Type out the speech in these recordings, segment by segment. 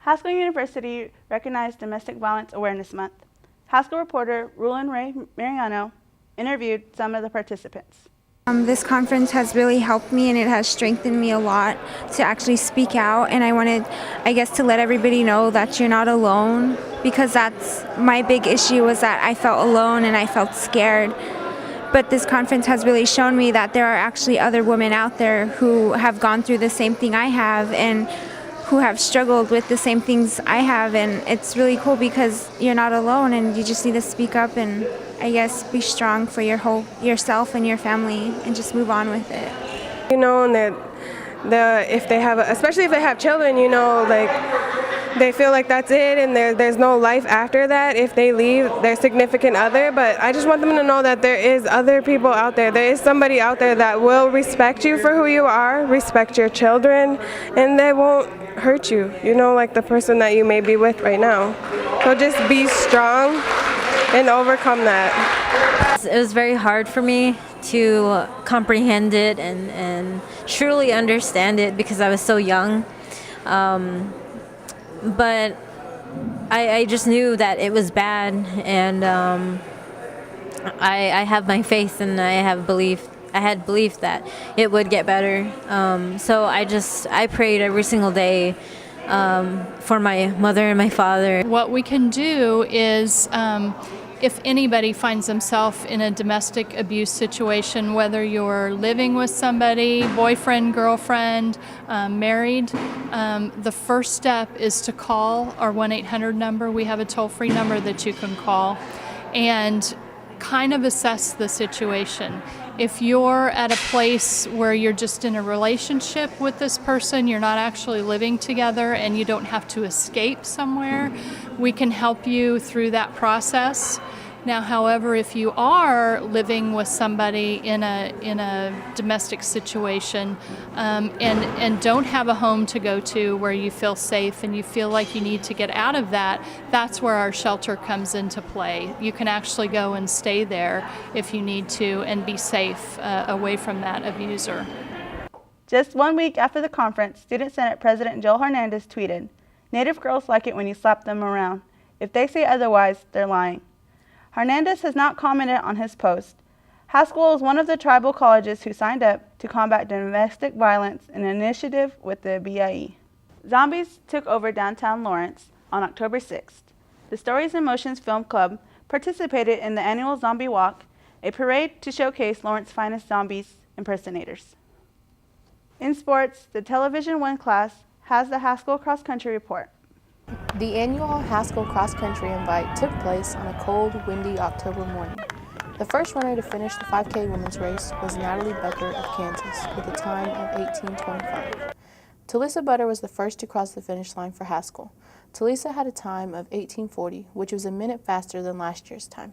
Haskell University recognized Domestic Violence Awareness Month. Haskell reporter Rulin Ray Mariano interviewed some of the participants. This conference has really helped me, and it has strengthened me a lot to actually speak out, and I wanted, to let everybody know that you're not alone, because that's my big issue, was that I felt alone and I felt scared. But this conference has really shown me that there are actually other women out there who have gone through the same thing I have and who have struggled with the same things I have, and it's really cool because you're not alone and you just need to speak up and be strong for yourself and your family and just move on with it. And if they have, especially if they have children, they feel like that's it and there's no life after that if they leave their significant other. But I just want them to know that there is other people out there. There is somebody out there that will respect you for who you are, respect your children, and they won't hurt you, like the person that you may be with right now. So just be strong and overcome that. It was very hard for me to comprehend it and truly understand it because I was so young. But I just knew that it was bad, and I have my faith, and I had belief that it would get better. So I prayed every single day for my mother and my father. What we can do is, if anybody finds themselves in a domestic abuse situation, whether you're living with somebody, boyfriend, girlfriend, married, the first step is to call our 1-800 number. We have a toll-free number that you can call and kind of assess the situation. If you're at a place where you're just in a relationship with this person, you're not actually living together and you don't have to escape somewhere, we can help you through that process. Now, however, if you are living with somebody in a domestic situation and don't have a home to go to where you feel safe and you feel like you need to get out of that, that's where our shelter comes into play. You can actually go and stay there if you need to and be safe away from that abuser. Just 1 week after the conference, Student Senate President Joel Hernandez tweeted, "Native girls like it when you slap them around. If they say otherwise, they're lying." Hernandez has not commented on his post. Haskell is one of the tribal colleges who signed up to combat domestic violence in an initiative with the BIE. Zombies took over downtown Lawrence on October 6th. The Stories and Motions Film Club participated in the annual Zombie Walk, a parade to showcase Lawrence's finest zombies impersonators. In sports, the Television One class has the Haskell Cross Country Report. The annual Haskell Cross Country Invite took place on a cold, windy October morning. The first runner to finish the 5K women's race was Natalie Becker of Kansas with a time of 18:25. Talisa Butter was the first to cross the finish line for Haskell. Talisa had a time of 18:40, which was a minute faster than last year's time.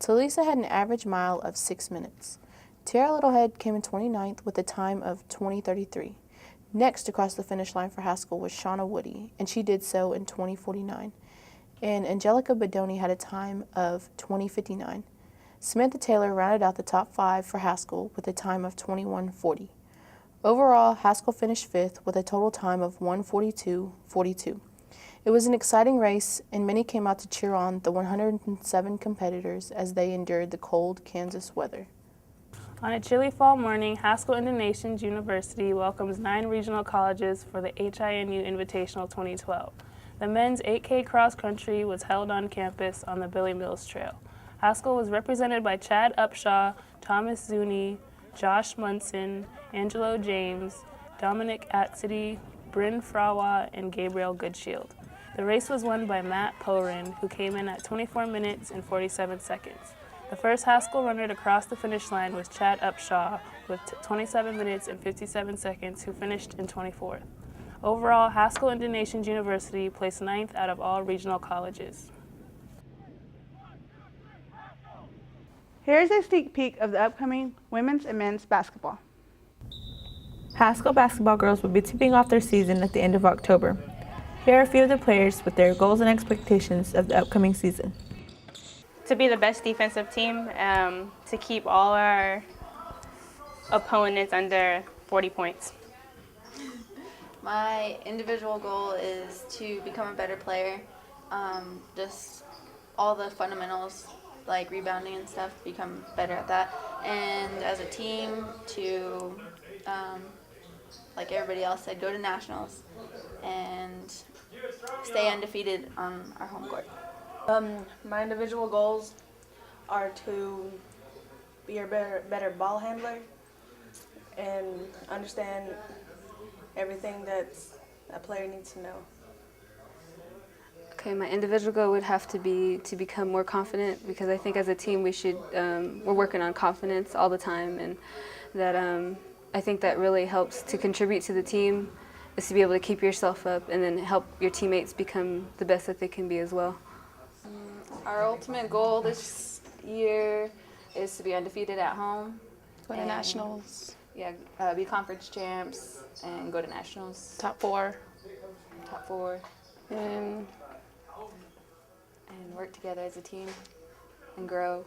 Talisa had an average mile of 6 minutes. Tara Littlehead came in 29th with a time of 20:33. Next to cross the finish line for Haskell was Shauna Woody, and she did so in 20:49. And Angelica Bedoni had a time of 20:59. Samantha Taylor rounded out the top 5 for Haskell with a time of 21:40. Overall, Haskell finished 5th with a total time of 1:42:42. It was an exciting race, and many came out to cheer on the 107 competitors as they endured the cold Kansas weather. On a chilly fall morning, Haskell Indian Nations University welcomes 9 regional colleges for the HINU Invitational 2012. The men's 8K cross country was held on campus on the Billy Mills Trail. Haskell was represented by Chad Upshaw, Thomas Zuni, Josh Munson, Angelo James, Dominic Atsidy, Bryn Frawa, and Gabriel Goodshield. The race was won by Matt Porin, who came in at 24 minutes and 47 seconds. The first Haskell runner to cross the finish line was Chad Upshaw with 27 minutes and 57 seconds, who finished in 24th. Overall, Haskell Indian Nations University placed 9th out of all regional colleges. Here's a sneak peek of the upcoming women's and men's basketball. Haskell basketball girls will be tipping off their season at the end of October. Here are a few of the players with their goals and expectations of the upcoming season. To be the best defensive team, to keep all our opponents under 40 points. My individual goal is to become a better player. Just all the fundamentals like rebounding and stuff, become better at that. And as a team to, like everybody else said, go to nationals and stay undefeated on our home court. My individual goals are to be a better ball handler and understand everything that a player needs to know. Okay, my individual goal would have to be to become more confident, because I think as a team we should, we're working on confidence all the time, and that I think that really helps to contribute to the team, is to be able to keep yourself up and then help your teammates become the best that they can be as well. Our ultimate goal this year is to be undefeated at home. Go to nationals. Yeah, be conference champs and go to nationals. Top four. Top four. And work together as a team and grow.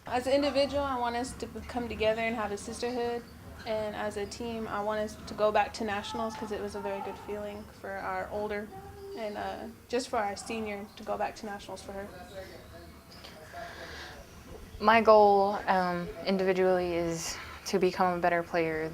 As an individual, I want us to come together and have a sisterhood. And as a team, I want us to go back to nationals, because it was a very good feeling for our older and just for our senior to go back to nationals for her. My goal individually is to become a better player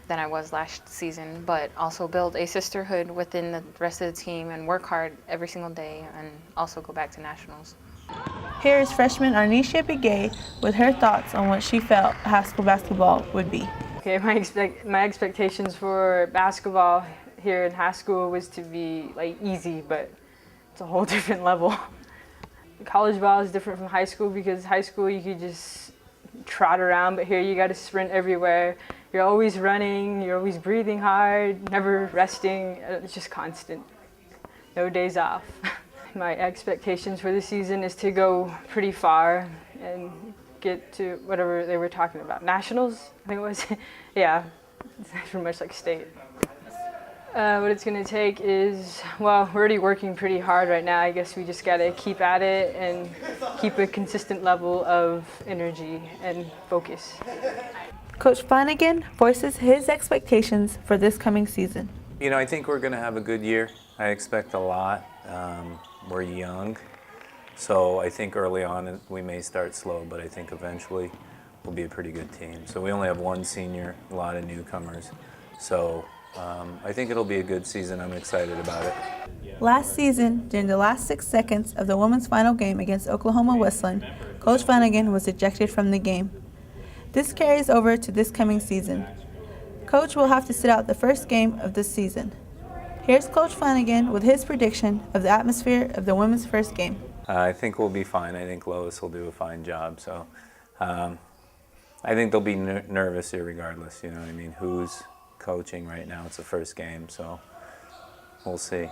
than I was last season, but also build a sisterhood within the rest of the team and work hard every single day, and also go back to nationals. Here is freshman Arnisha Begay with her thoughts on what she felt Haskell basketball would be. Okay, my expectations for basketball here in Haskell was to be like easy, but it's a whole different level. College ball is different from high school, because high school you could just trot around, but here you got to sprint everywhere. You're always running, you're always breathing hard, never resting. It's just constant, no days off. My expectations for this season is to go pretty far and get to whatever they were talking about. Nationals, I think it was. Yeah, it's pretty much like state. What it's going to take is, well, we're already working pretty hard right now. I guess we just got to keep at it and keep a consistent level of energy and focus. Coach Flanagan voices his expectations for this coming season. You know, I think we're going to have a good year. I expect a lot. We're young, so I think early on we may start slow, but I think eventually we'll be a pretty good team. So we only have one senior, a lot of newcomers. So I think it'll be a good season. I'm excited about it. Last season, during the last 6 seconds of the women's final game against Oklahoma Wesleyan, Coach Flanagan was ejected from the game. This carries over to this coming season. Coach will have to sit out the first game of this season. Here's Coach Flanagan with his prediction of the atmosphere of the women's first game. I think we'll be fine. I think Lois will do a fine job. So I think they'll be nervous irregardless. You know what I mean? Who's coaching right now? It's the first game, so we'll see.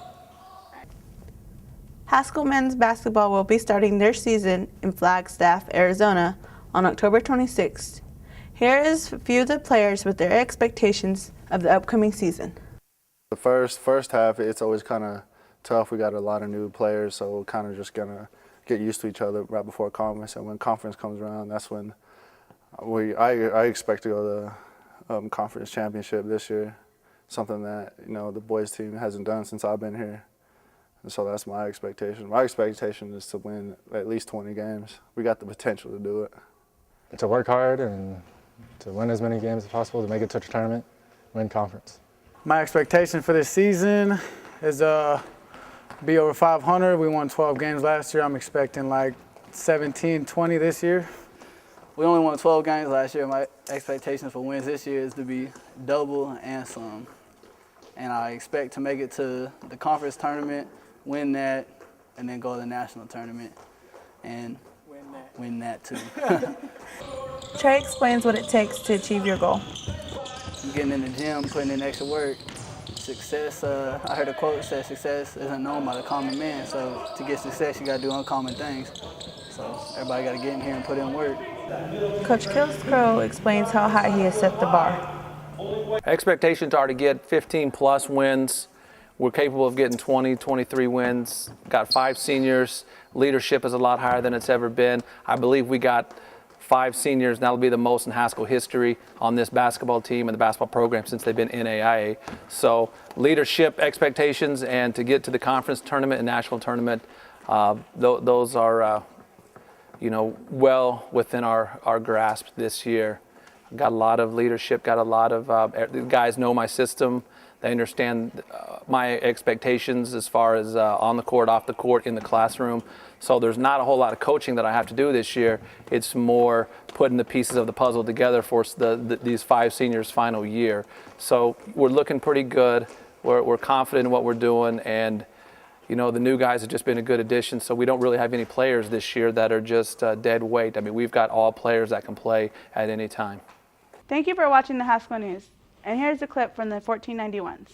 Haskell men's basketball will be starting their season in Flagstaff, Arizona on October 26th. Here is a few of the players with their expectations of the upcoming season. The first half, it's always kind of tough. We got a lot of new players, so we're kind of just gonna get used to each other right before conference. And when conference comes around, that's when I expect to go to the conference championship this year. Something that the boys team hasn't done since I've been here, and so that's my expectation. My expectation is to win at least 20 games. We got the potential to do it. To work hard and to win as many games as possible to make it to the tournament, win conference. My expectation for this season is be over 500. We won 12 games last year. I'm expecting like 17, 20 this year. We only won 12 games last year. My expectations for wins this year is to be double and some. And I expect to make it to the conference tournament, win that, and then go to the national tournament and win that too. Trey explains what it takes to achieve your goal. Getting in the gym, putting in extra work. Success, I heard a quote that said success isn't known by the common man, so to get success you gotta do uncommon things. So everybody gotta get in here and put in work. Coach Kilscrow explains how high he has set the bar. Expectations are to get 15 plus wins. We're capable of getting 20, 23 wins. Got 5 seniors. Leadership is a lot higher than it's ever been. I believe we got 5 seniors, and that'll be the most in Haskell history on this basketball team and the basketball program since they've been in AIA. So leadership expectations and to get to the conference tournament and national tournament, those are well within our grasp this year. Got a lot of leadership, got a lot of the guys know my system. They understand my expectations as far as on the court, off the court, in the classroom. So there's not a whole lot of coaching that I have to do this year. It's more putting the pieces of the puzzle together for these 5 seniors' final year. So we're looking pretty good. We're confident in what we're doing, and the new guys have just been a good addition. So we don't really have any players this year that are just dead weight. I mean, we've got all players that can play at any time. Thank you for watching the Haskell News. And here's a clip from the 1491s.